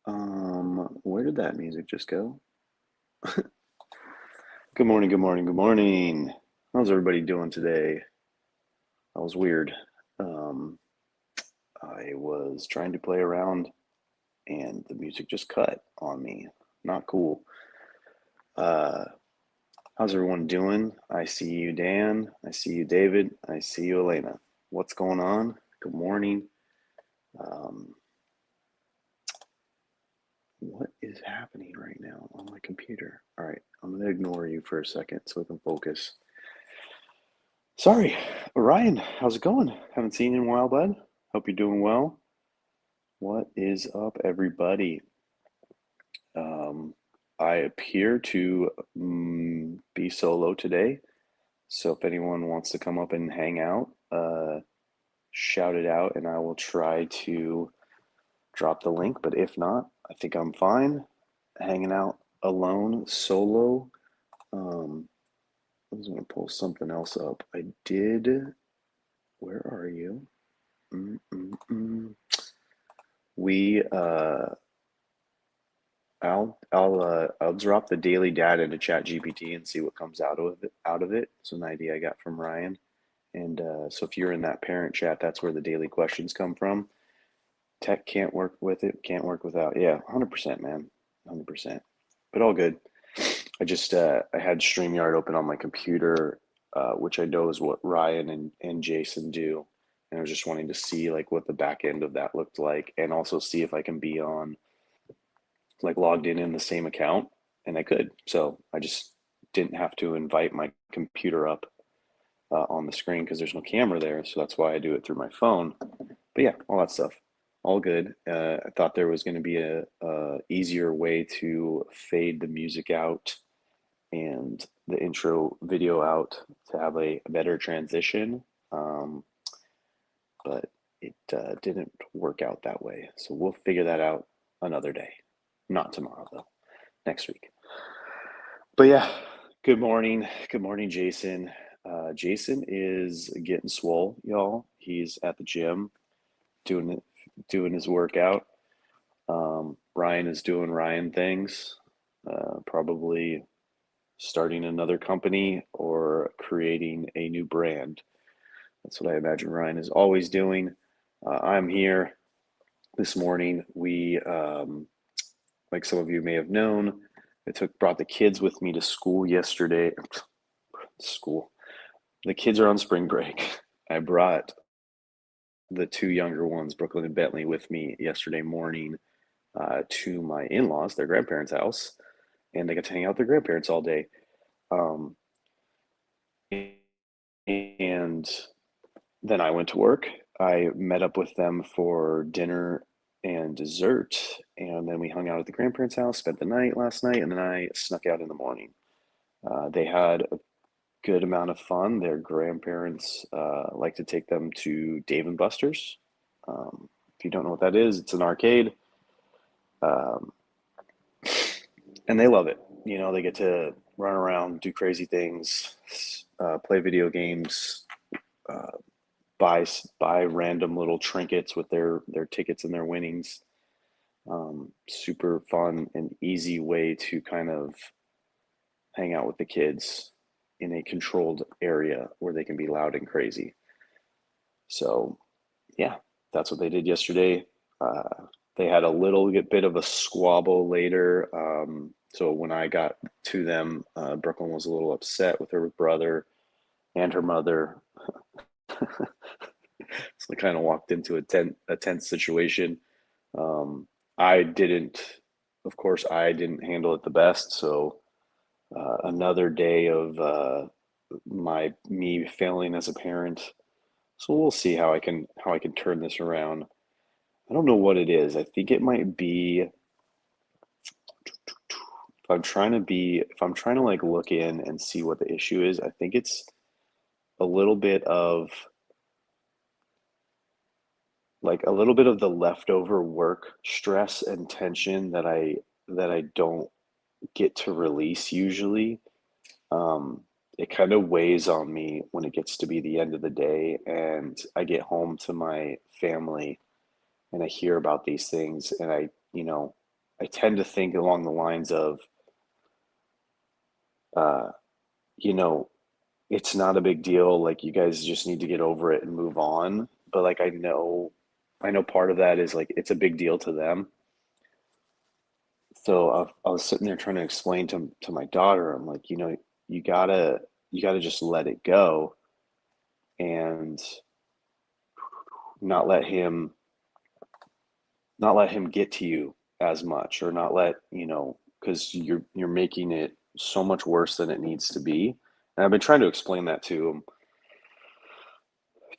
Where did that music just go? Good morning, good morning, good morning. How's everybody doing today? That was weird. Um, I was trying to play around and the music just cut on me. Not cool. Uh, how's everyone doing? I see you, Dan. I see you, David. I see you, Elena. What's going on? Good morning. Um, what is happening right now on my computer? All right, I'm gonna ignore you for a second so we can focus. Sorry, Ryan, how's it going? Haven't seen you in a while, bud. Hope you're doing well. What is up, everybody? Um, I appear to be solo today, so if anyone wants to come up and hang out, shout it out, and I will try to drop the link. But if not, I think I'm fine hanging out alone, solo. Um, I was gonna pull something else up. I did. Where are you? Mm-mm-mm. We I'll drop the daily data into ChatGPT and see what comes out of it. It's an idea I got from Ryan. And so if you're in that parent chat, that's where the daily questions come from. Tech can't work with it, can't work without. Yeah, 100%, man. 100%. But all good. I had StreamYard open on my computer, which I know is what Ryan and Jason do. And I was just wanting to see like what the back end of that looked like and also see if I can be on like logged in the same account, and I could. So I just didn't have to invite my computer up on the screen because there's no camera there. So that's why I do it through my phone. But yeah, all that stuff, all good. I thought there was going to be a easier way to fade the music out and the intro video out to have a better transition. Um, but it didn't work out that way. So we'll figure that out another day. Not tomorrow, though. Next week. But yeah, good morning. Good morning, Jason. Jason is getting swole, y'all. He's at the gym doing it, doing his workout. Ryan is doing Ryan things, probably starting another company or creating a new brand. That's what I imagine Ryan is always doing. I'm here this morning. Like some of you may have known, brought the kids with me to school yesterday. School. The kids are on spring break. I brought the two younger ones, Brooklyn and Bentley, with me yesterday morning to my in-laws, their grandparents' house, and they got to hang out with their grandparents all day. Um, and then I went to work. I met up with them for dinner and dessert, and then we hung out at the grandparents' house, spent the night last night, and then I snuck out in the morning. They had a good amount of fun. Their grandparents like to take them to Dave and Buster's. If you don't know what that is, it's an arcade, um, and they love it. You know, they get to run around, do crazy things, play video games, uh, buy random little trinkets with their tickets and their winnings. Super fun and easy way to kind of hang out with the kids in a controlled area where they can be loud and crazy. So yeah, that's what they did yesterday. They had a little bit of a squabble later. So when I got to them, Brooklyn was a little upset with her brother and her mother. So they kind of walked into a tense situation. Um, I didn't, of course, I didn't handle it the best. So another day of me failing as a parent. So we'll see how I can turn this around. I don't know what it is. I think it might be if I'm trying to like look in and see what the issue is, I think it's a little bit of the leftover work stress and tension that I don't get to release usually. Um, it kind of weighs on me when it gets to be the end of the day and I get home to my family and I hear about these things and I, you know, I tend to think along the lines of, uh, you know, it's not a big deal. Like you guys just need to get over it and move on. But like I know part of that is like it's a big deal to them. So I was sitting there trying to explain to my daughter, I'm like, you gotta you gotta just let it go and not let him not let him get to you as much, or not let, because you're making it so much worse than it needs to be. And I've been trying to explain that to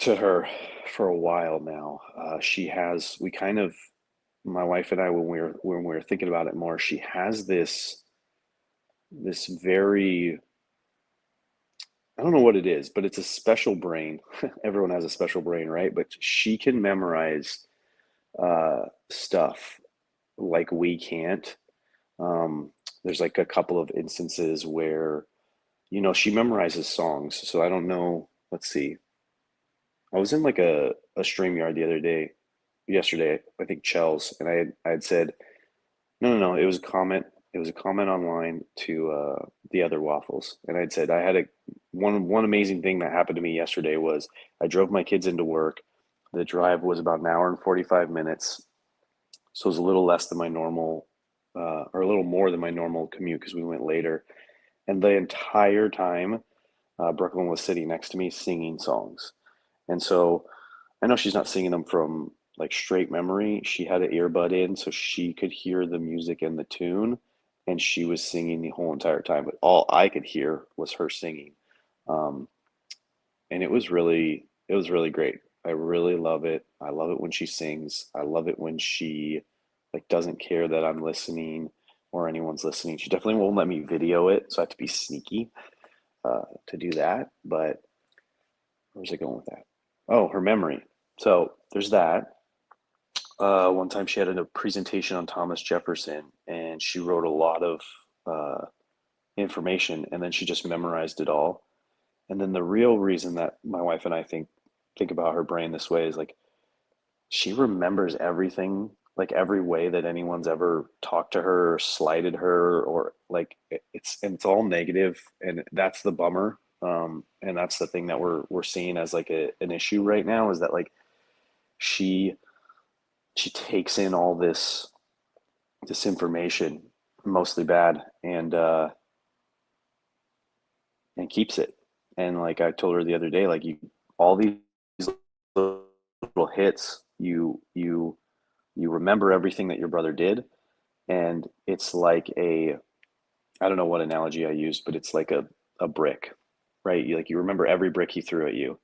her for a while now. She has we kind of My wife and I, when we were thinking about it more, she has this very, I don't know what it is, but it's a special brain. Everyone has a special brain, right? But she can memorize stuff like we can't. Um, there's like a couple of instances where, she memorizes songs. So I don't know. Let's see. I was in like a StreamYard yesterday, I think Chels, and I had said, no, no, no, it was a comment online to the other waffles, and I'd said I had a one amazing thing that happened to me yesterday was I drove my kids into work. The drive was about an hour and 45 minutes, so it was a little less than my normal, or a little more than my normal commute because we went later. And the entire time, Brooklyn was sitting next to me singing songs. And so I know she's not singing them from like straight memory. She had an earbud in so she could hear the music and the tune, and she was singing the whole entire time. But all I could hear was her singing. Um, and it was really great. I really love it. I love it when she sings. I love it when she like doesn't care that I'm listening or anyone's listening. She definitely won't let me video it, so I have to be sneaky to do that. But where's it going with that? Oh, her memory. So there's that. One time she had a presentation on Thomas Jefferson, and she wrote a lot of uh, information, and then she just memorized it all. And then the real reason that my wife and I think about her brain this way is like she remembers everything, like every way that anyone's ever talked to her or slighted her, or like it's all negative, and that's the bummer. And that's the thing that we're seeing as like an issue right now is that like she she takes in all this information, mostly bad, and keeps it. And like I told her the other day, like you all these little hits, you remember everything that your brother did, and it's like a, I don't know what analogy I used, but it's like a brick, right? You remember every brick he threw at you,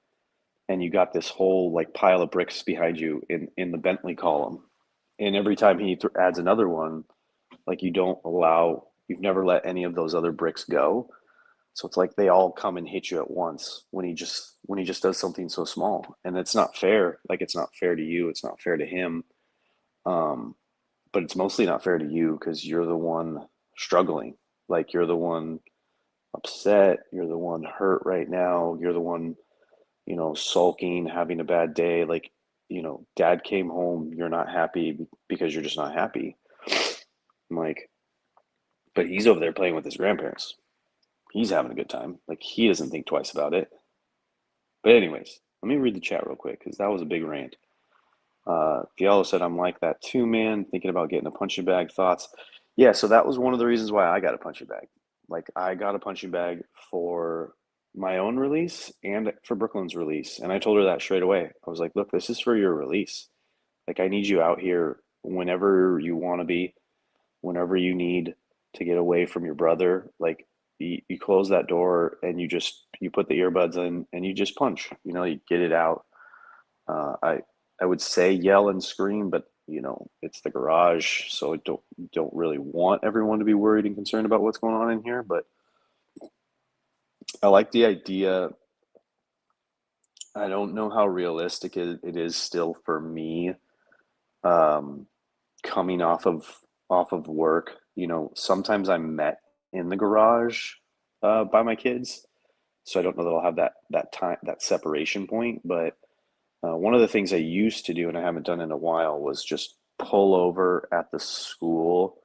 and you got this whole like pile of bricks behind you in the Bentley column. And every time he adds another one, like you've never let any of those other bricks go. So it's like they all come and hit you at once when he just does something so small. And it's not fair. Like it's not fair to you, it's not fair to him. Um, but it's mostly not fair to you because you're the one struggling. Like you're the one upset, you're the one hurt right now, you're the one, sulking, having a bad day. Like, dad came home, you're not happy because you're just not happy. I'm like, but he's over there playing with his grandparents. He's having a good time. Like he doesn't think twice about it. But anyways, let me read the chat real quick because that was a big rant. Fialo said, I'm like that too, man. Thinking about getting a punching bag. Thoughts? Yeah, so that was one of the reasons why I got a punching bag. Like, I got a punching bag for my own release and for Brooklyn's release. And I told her that straight away. I was like, look, this is for your release. Like, I need you out here whenever you want to be, whenever you need to get away from your brother. Like, you close that door and you put the earbuds in and you just punch. You get it out. I would say yell and scream, but it's the garage, so I don't really want everyone to be worried and concerned about what's going on in here. But I like the idea. I don't know how realistic it is still for me, um, coming off of work. Sometimes I'm met in the garage by my kids, so I don't know that I'll have that time, that separation point. But one of the things I used to do, and I haven't done in a while, was just pull over at the school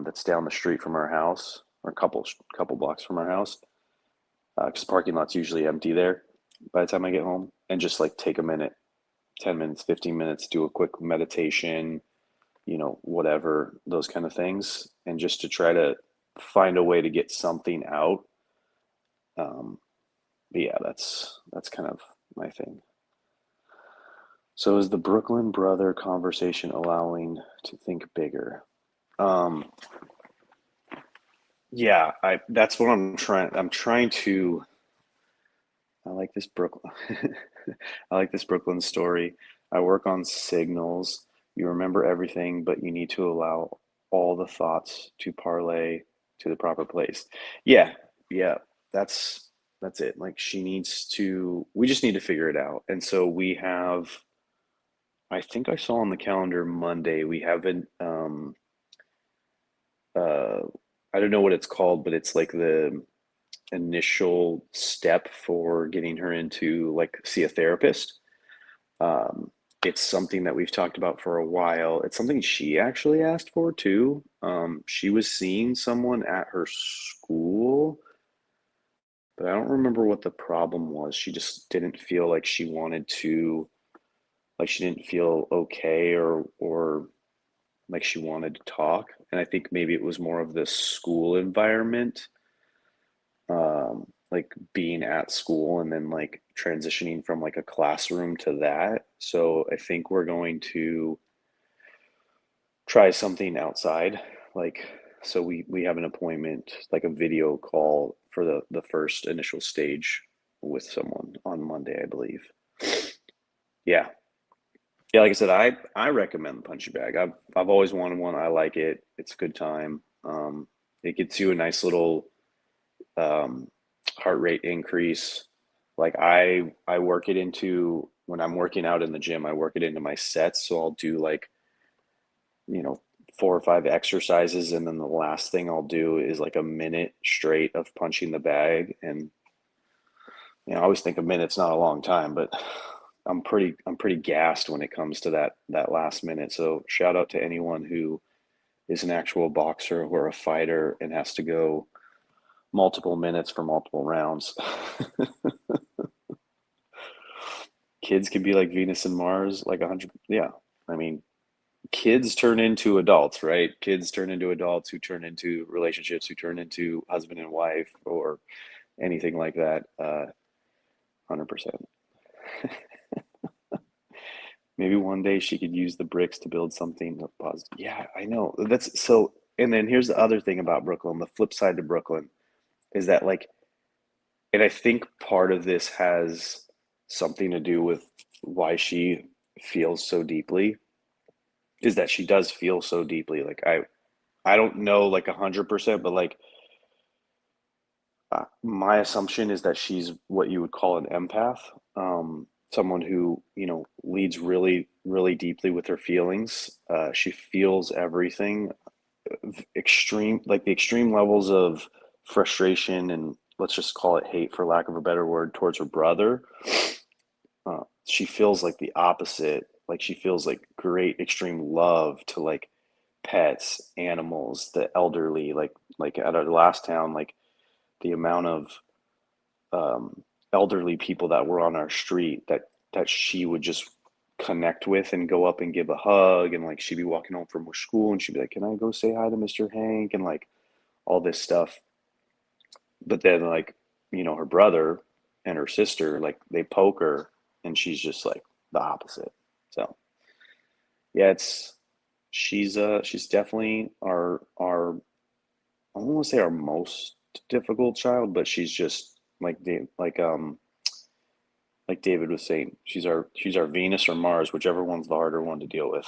that's down the street from our house, or a couple blocks from our house, because the parking lot's usually empty there by the time I get home, and just like take a minute, 10 minutes, 15 minutes, do a quick meditation, whatever, those kind of things, and just to try to find a way to get something out. Um, but yeah, that's kind of my thing. So is the Brooklyn brother conversation allowing to think bigger? Um, yeah, I that's what I'm trying to I like this Brooklyn I like this Brooklyn story. I work on signals. You remember everything, but you need to allow all the thoughts to parlay to the proper place. Yeah, yeah, that's it. Like we just need to figure it out. And so I think I saw on the calendar Monday, we haven't uh I don't know what it's called, but it's like the initial step for getting her into like see a therapist. Um, it's something that we've talked about for a while. It's something she actually asked for too. She was seeing someone at her school, but I don't remember what the problem was. She just didn't feel like she wanted to, like she didn't feel okay or like she wanted to talk. And I think maybe it was more of the school environment, like being at school and then like transitioning from like a classroom to that. So I think we're going to try something outside. Like, so we have an appointment, like a video call for the first initial stage with someone on Monday, I believe. Yeah. Yeah, like I said, I recommend the punching bag. I've always wanted one. I like it. It's a good time. It gets you a nice little um, heart rate increase. Like I work it into when I'm working out in the gym, I work it into my sets. So I'll do like, you know, 4 or 5 exercises, and then the last thing I'll do is like a minute straight of punching the bag. And I always think a minute's not a long time, but I'm pretty gassed when it comes to that last minute. So shout out to anyone who is an actual boxer or a fighter and has to go multiple minutes for multiple rounds. Kids can be like Venus and Mars, like 100. Yeah. I mean, kids turn into adults, right? Kids turn into adults who turn into relationships, who turn into husband and wife or anything like that. 100%. Maybe one day she could use the bricks to build something positive. Yeah, I know. That's so. And then here's the other thing about Brooklyn, the flip side to Brooklyn is that, like, and I think part of this has something to do with why she feels so deeply, is that she does feel so deeply. Like, I don't know like 100%, but like my assumption is that she's what you would call an empath, someone who leads really, really deeply with her feelings. She feels everything, extreme, like the extreme levels of frustration and let's just call it hate, for lack of a better word, towards her brother. She feels like the opposite. Like she feels like great extreme love to like pets, animals, the elderly. Like at our last town, like the amount of elderly people that were on our street that she would just connect with and go up and give a hug, and like she'd be walking home from school and she'd be like, "Can I go say hi to Mr. Hank?" and like all this stuff. But then like her brother and her sister, like they poke her and she's just like the opposite. So yeah, she's definitely our I don't want to say our most difficult child, but she's just like David was saying, she's our Venus or Mars, whichever one's the harder one to deal with.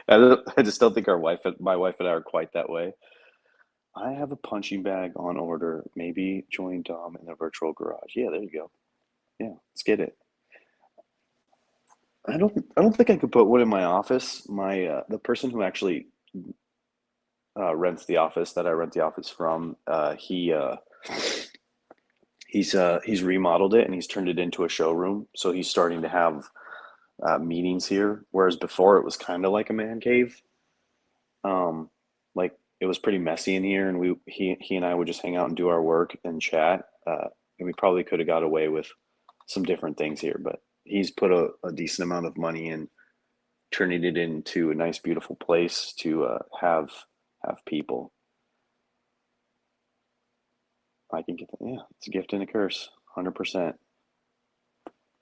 I just don't think my wife and I are quite that way. I have a punching bag on order. Maybe join Dom in the virtual garage. Yeah, there you go. Yeah, let's get it. I don't think I could put one in my office. My the person who actually rents the office that I rent the office from, he's remodeled it and he's turned it into a showroom. So he's starting to have meetings here, whereas before it was kind of like a man cave. Um, like it was pretty messy in here, and he and I would just hang out and do our work and chat. And we probably could have got away with some different things here, but he's put a decent amount of money in turning it into a nice, beautiful place to have people. I can get that. Yeah, it's a gift and a curse, 100%.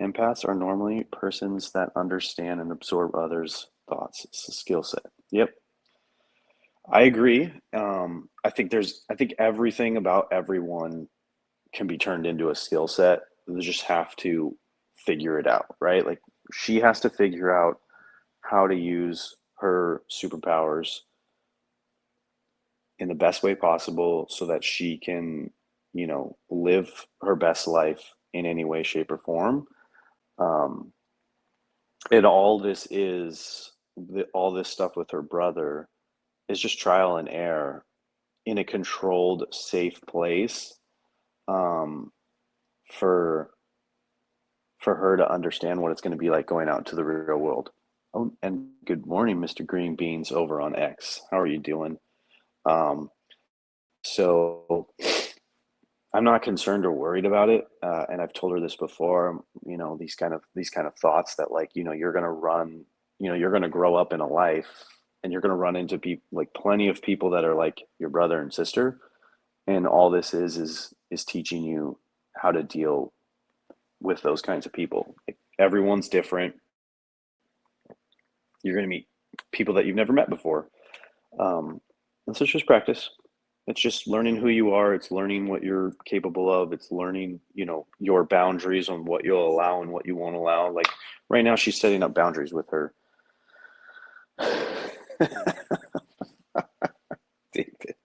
Empaths are normally persons that understand and absorb others' thoughts. It's a skill set. Yep, I agree. I think everything about everyone can be turned into a skill set. They just have to figure it out, right? Like she has to figure out how to use her superpowers in the best way possible so that she can, live her best life in any way, shape, or form. Um, and all this stuff with her brother is just trial and error in a controlled, safe place, um, for her to understand what it's going to be like going out into the real world. Oh, and good morning, Mr. Green Beans over on X. How are you doing? Um, so I'm not concerned or worried about it. And I've told her this before, these kind of thoughts that like, you're going to grow up in a life and you're going to run into people like plenty of people that are like your brother and sister. And all this is teaching you how to deal with those kinds of people. Like, everyone's different. You're going to meet people that you've never met before. And so it's just practice. It's just learning who you are. It's learning what you're capable of. It's learning, your boundaries on what you'll allow and what you won't allow. Like right now, she's setting up boundaries with her. David.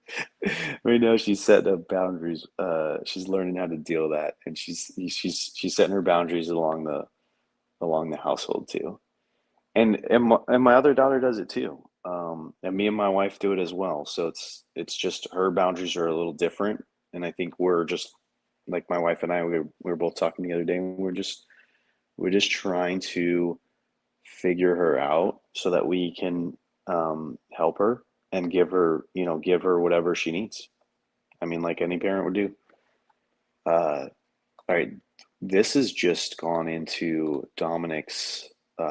Right now, she's setting up boundaries. She's learning how to deal with that, and she's setting her boundaries along the household too. And my other daughter does it too. And me and my wife do it as well. So it's just her boundaries are a little different, and I think we're just like my wife and I. We were both talking the other day, and we're just trying to figure her out so that we can help her and give her whatever she needs. I mean, like any parent would do. All right, this has just gone into Dominic's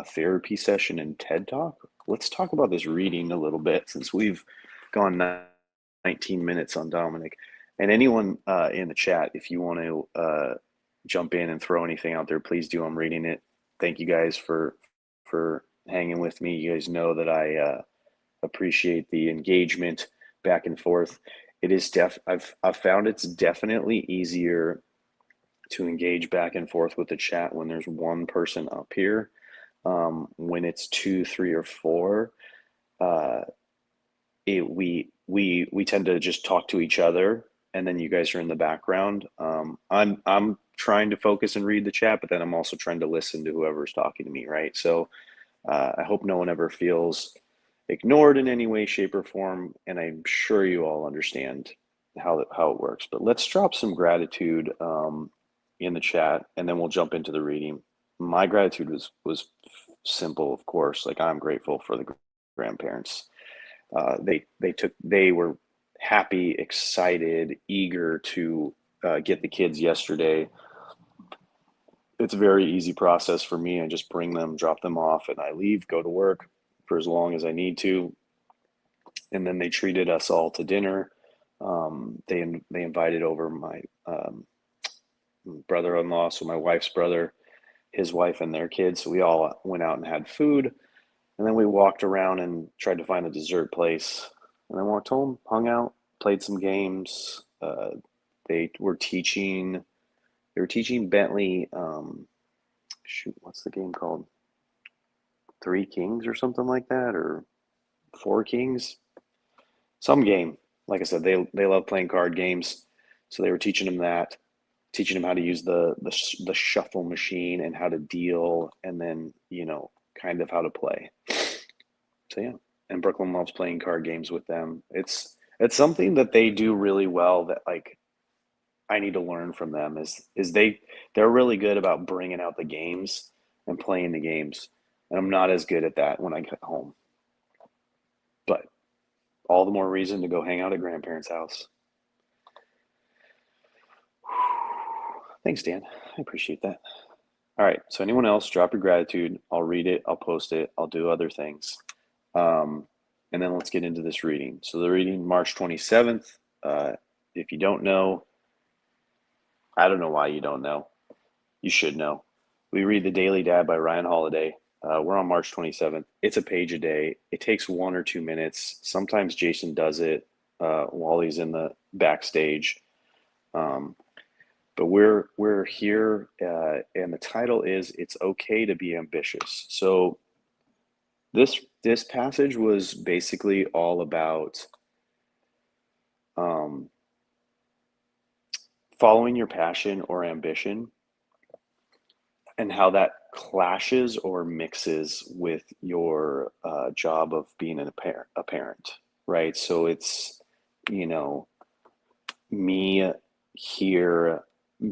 therapy session and TED Talk. Let's talk about this reading a little bit since we've gone 19 minutes on Dominic. And anyone in the chat, if you want to jump in and throw anything out there, please do. I'm reading it. Thank you guys for hanging with me. You guys know that I appreciate the engagement back and forth. It is I've found it's definitely easier to engage back and forth with the chat when there's one person up here. When it's two, three, or four, uh, we tend to just talk to each other, and then you guys are in the background. I'm trying to focus and read the chat, but then I'm also trying to listen to whoever's talking to me, right? So I hope no one ever feels ignored in any way, shape, or form, and I'm sure you all understand how it works. But let's drop some gratitude in the chat, and then we'll jump into the reading. My gratitude was simple, of course. Like I'm grateful for the grandparents. They were happy, excited, eager to get the kids yesterday. It's a very easy process for me. I just bring them, drop them off, and I leave, go to work for as long as I need to. And then they treated us all to dinner. They invited over my brother-in-law, so my wife's brother, his wife, and their kids. So we all went out and had food, and then we walked around and tried to find a dessert place, and then walked home, hung out, played some games. They were teaching. They were teaching Bentley. Shoot, what's the game called? Three Kings or something like that, or Four Kings. Some game. Like I said, they love playing card games, so they were teaching him that, teaching him how to use the shuffle machine and how to deal, and then kind of how to play. So yeah, and Brooklyn loves playing card games with them. It's something that they do really well that like I need to learn from them is they're really good about bringing out the games and playing the games, and I'm not as good at that when I get home. But all the more reason to go hang out at grandparents' house. Thanks, Dan. I appreciate that. All right. So anyone else, drop your gratitude. I'll read it. I'll post it. I'll do other things. Um, and then let's get into this reading. So the reading, March 27th. If you don't know, I don't know why you don't know. You should know. We read The Daily Dad by Ryan Holiday. We're on March 27th. It's a page a day. It takes 1 or 2 minutes. Sometimes Jason does it while he's in the backstage. Um, but we're here, and the title is "It's Okay to Be Ambitious." So this passage was basically all about um, following your passion or ambition, and how that clashes or mixes with your job of being a parent, right? So it's, you know, me here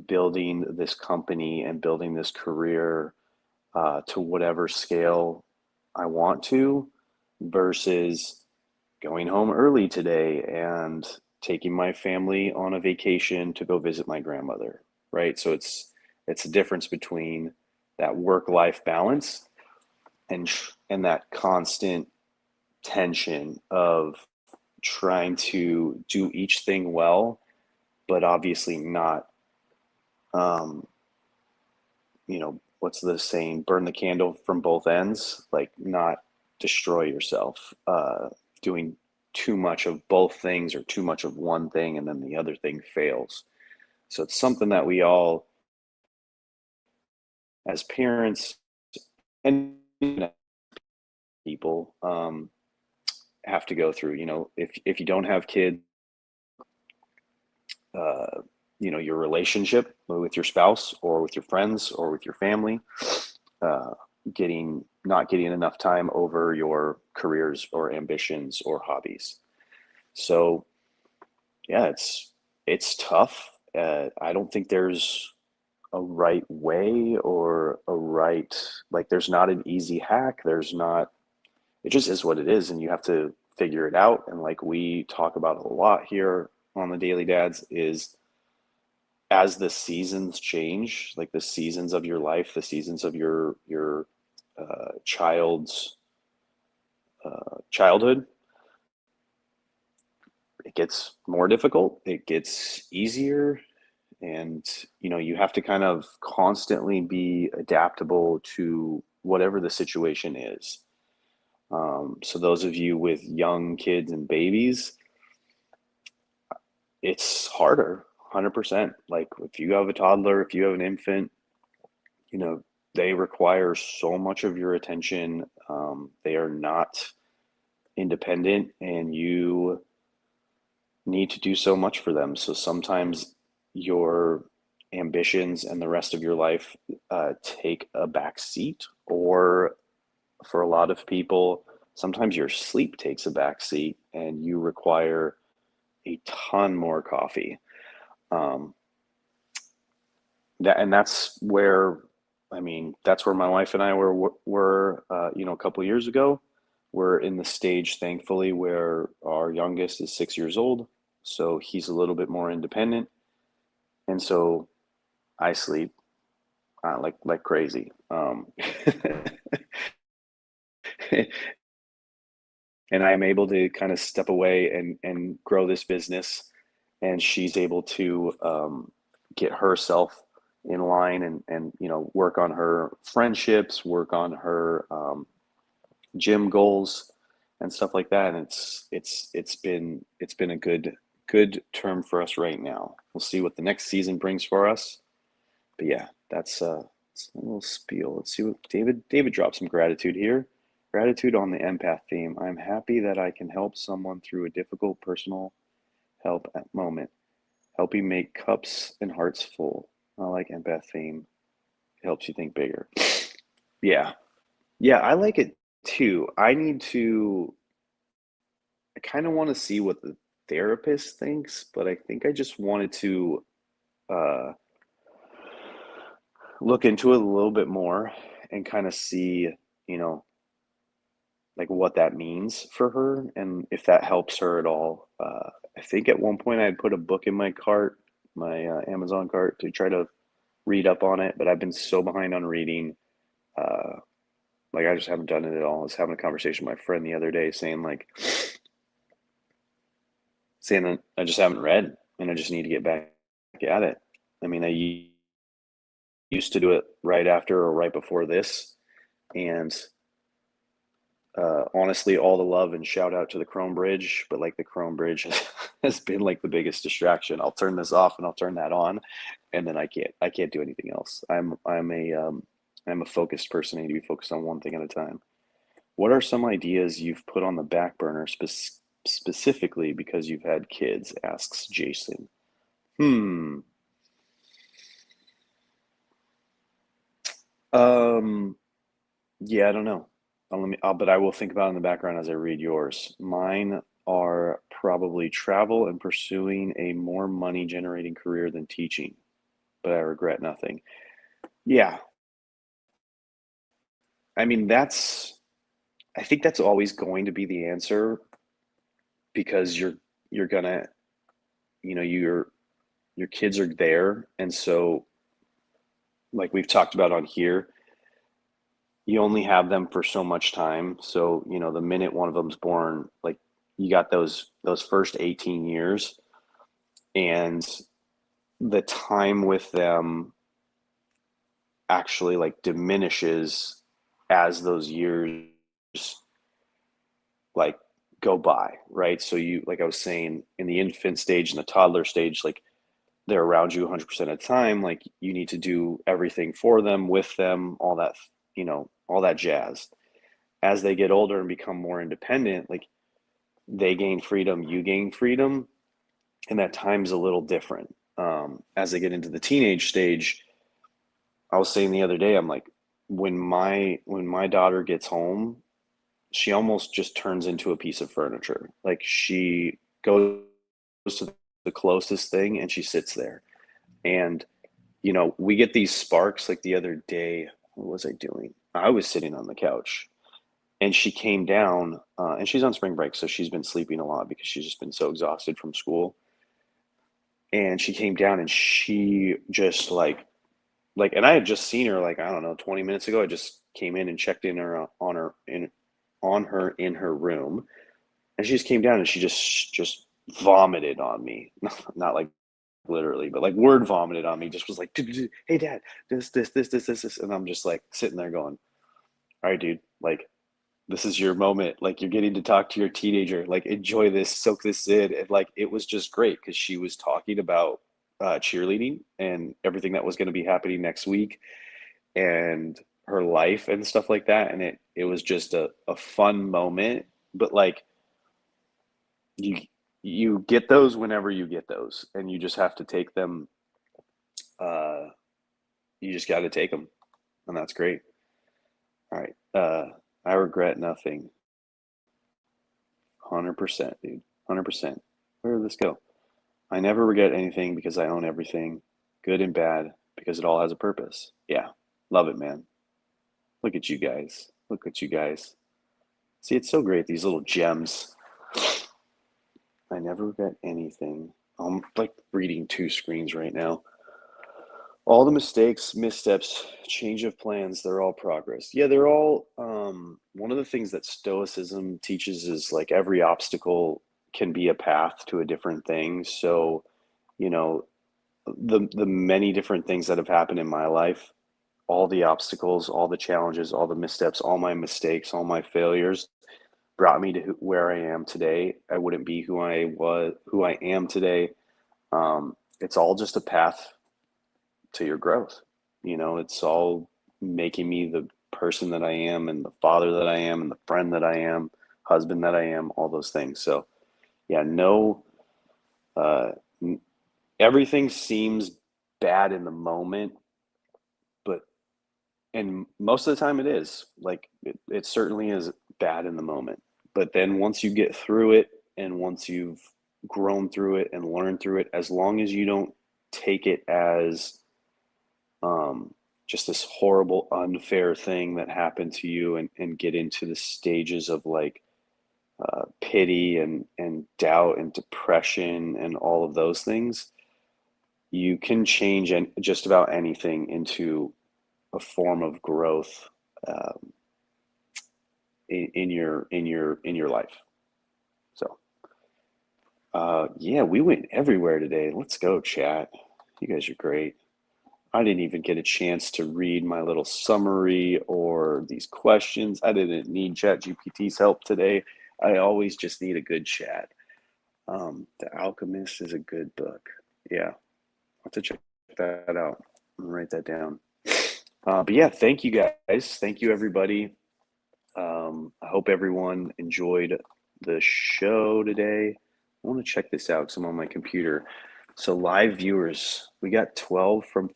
building this company and building this career to whatever scale I want to, versus going home early today and taking my family on a vacation to go visit my grandmother, right? So it's a difference between that work-life balance and that constant tension of trying to do each thing well, but obviously not, um, what's the saying? Burn the candle from both ends, like not destroy yourself, doing too much of both things or too much of one thing and then the other thing fails. So it's something that we all, as parents and people, have to go through. If you don't have kids, uh, your relationship with your spouse or with your friends or with your family, uh, not getting enough time over your careers or ambitions or hobbies. So yeah, it's tough. I don't think there's a right way or a right, like there's not an easy hack. There's not. It just is what it is, and you have to figure it out. And like we talk about a lot here on the Daily Dads, is as the seasons change, like the seasons of your life, the seasons of your child's childhood, it gets more difficult. It gets easier, and you have to kind of constantly be adaptable to whatever the situation is. So those of you with young kids and babies, it's harder, 100%. Like if you have a toddler, if you have an infant, you know, they require so much of your attention. They are not independent, and you need to do so much for them. So sometimes your ambitions and the rest of your life take a back seat, or for a lot of people, sometimes your sleep takes a back seat and you require a ton more coffee. Um, that's where, I mean, that's where my wife and I were a couple of years ago. We're in the stage, thankfully, where our youngest is 6 years old, so he's a little bit more independent, and so I sleep like crazy. And I am able to kind of step away and grow this business, and she's able to get herself in line and work on her friendships, work on her gym goals and stuff like that. And it's been a good term for us right now. We'll see what the next season brings for us. But yeah, that's a little spiel. Let's see what David dropped some gratitude here. Gratitude on the empath theme. I'm happy that I can help someone through a difficult personal help at moment. Helping make cups and hearts full. I like empath theme. It helps you think bigger. Yeah. Yeah, I like it too. I kind of want to see what the therapist thinks, but I think I just wanted to uh, look into it a little bit more and kind of see, you know, like what that means for her and if that helps her at all. I think at one point I had put a book in my cart, my Amazon cart, to try to read up on it, but I've been so behind on reading. Uh, like I just haven't done it at all. I was having a conversation with my friend the other day saying saying that I just haven't read and I just need to get back at it. I mean, used to do it right after or right before this, and honestly, all the love and shout out to the Chrome Bridge, but like the Chrome Bridge has been like the biggest distraction. I'll turn this off and I'll turn that on, and then I can't do anything else. I'm a focused person. I need to be focused on one thing at a time. What are some ideas you've put on the back burner specifically because you've had kids? Asks Jason. Hmm. Um. Yeah, I don't know. But I will think about it in the background as I read yours. Mine are probably travel and pursuing a more money generating career than teaching, but I regret nothing. Yeah, I mean I think that's always going to be the answer because you're gonna, your kids are there, and so like we've talked about on here, you only have them for so much time. So, the minute one of them's born, like you got those first 18 years and the time with them actually like diminishes as those years like go by, right? So you like I was saying in the infant stage and the toddler stage, like they're around you 100% of the time, like you need to do everything for them, with them, all that, all that jazz. As they get older and become more independent, like they gain freedom, you gain freedom, and that time's a little different. As they get into the teenage stage, I was saying the other day, I'm like, when my daughter gets home, she almost just turns into a piece of furniture. Like she goes to the closest thing and she sits there. And we get these sparks. Like the other day, what was I doing? I was sitting on the couch and she came down, and she's on spring break, so she's been sleeping a lot because she's just been so exhausted from school. And she came down and she just and I had just seen her like I don't know 20 minutes ago. I just came in and checked in her on her in her room, and she just came down and she just vomited on me. Not like literally, but like word vomited on me. Just was like, "Hey, Dad, this," and I'm just like sitting there going, "All right, dude, like." This is your moment. Like you're getting to talk to your teenager. Like enjoy this, soak this in. And like it was just great because she was talking about cheerleading and everything that was going to be happening next week and her life and stuff like that. And it was just a fun moment. But like you you get those whenever you get those, and you just have to take them. Uh, you just got to take them, and that's great. All right. I regret nothing. 100%, dude. 100%. Where did this go? I never regret anything because I own everything, good and bad, because it all has a purpose. Yeah. Love it, man. Look at you guys. Look at you guys. See, it's so great, these little gems. I never regret anything. I'm like reading two screens right now. All the mistakes, missteps, change of plans, they're all progress. Yeah, they're all one of the things that stoicism teaches is like every obstacle can be a path to a different thing. So, you know, the many different things that have happened in my life, all the obstacles, all the challenges, all the missteps, all my mistakes, all my failures brought me to where I am today. I wouldn't be who I am today. It's all just a path to your growth. It's all making me the person that I am and the father that I am and the friend that I am, husband that I am, all those things. So, yeah, no, uh, everything seems bad in the moment, but, and most of the time it is like, it certainly is bad in the moment. But then once you get through it and once you've grown through it and learned through it, as long as you don't take it as, um, just this horrible, unfair thing that happened to you, and get into the stages of like pity and doubt and depression and all of those things, you can change just about anything into a form of growth um, in your life. So yeah, we went everywhere today. Let's go, chat. You guys are great. I didn't even get a chance to read my little summary or these questions. I didn't need ChatGPT's help today. I always just need a good chat. The Alchemist is a good book. Yeah, I'll have to check that out and write that down. But yeah, thank you guys. Thank you, everybody. I hope everyone enjoyed the show today. I want to check this out because I'm on my computer. So live viewers, we got 12 from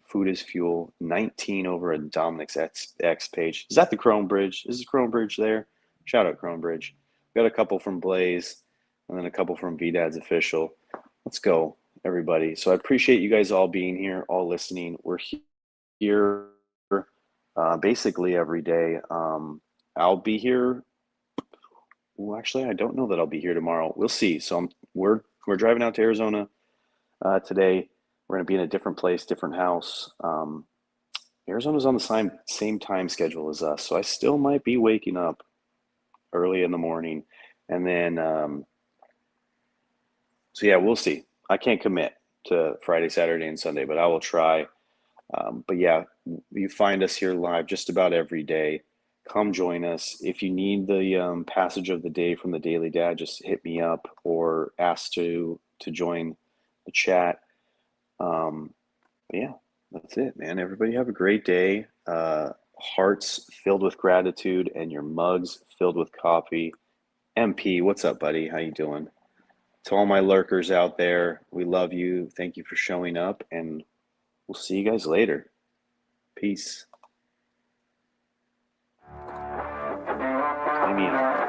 Food is Fuel, 19 over at Dominic's X page. Is that the Chrome Bridge? Is the Chrome Bridge there? Shout out Chrome Bridge. We got a couple from Blaze and then a couple from VDad's Official. Let's go, everybody. So I appreciate you guys all being here, all listening. We're here basically every day. I'll be here. Well, actually, I don't know that I'll be here tomorrow. We'll see. So we're driving out to Arizona today. We're going to be in a different place, different house. Arizona's on the same time schedule as us, so I still might be waking up early in the morning, and then so yeah, we'll see. I can't commit to Friday, Saturday, and Sunday, but I will try. But yeah, you find us here live just about every day. Come join us. If you need the passage of the day from the Daily Dad, just hit me up or ask to join the chat. But yeah, that's it, man. Everybody have a great day. Hearts filled with gratitude and your mugs filled with coffee. MP, what's up, buddy? How you doing? To all my lurkers out there, we love you. Thank you for showing up, and we'll see you guys later. Peace. I mean.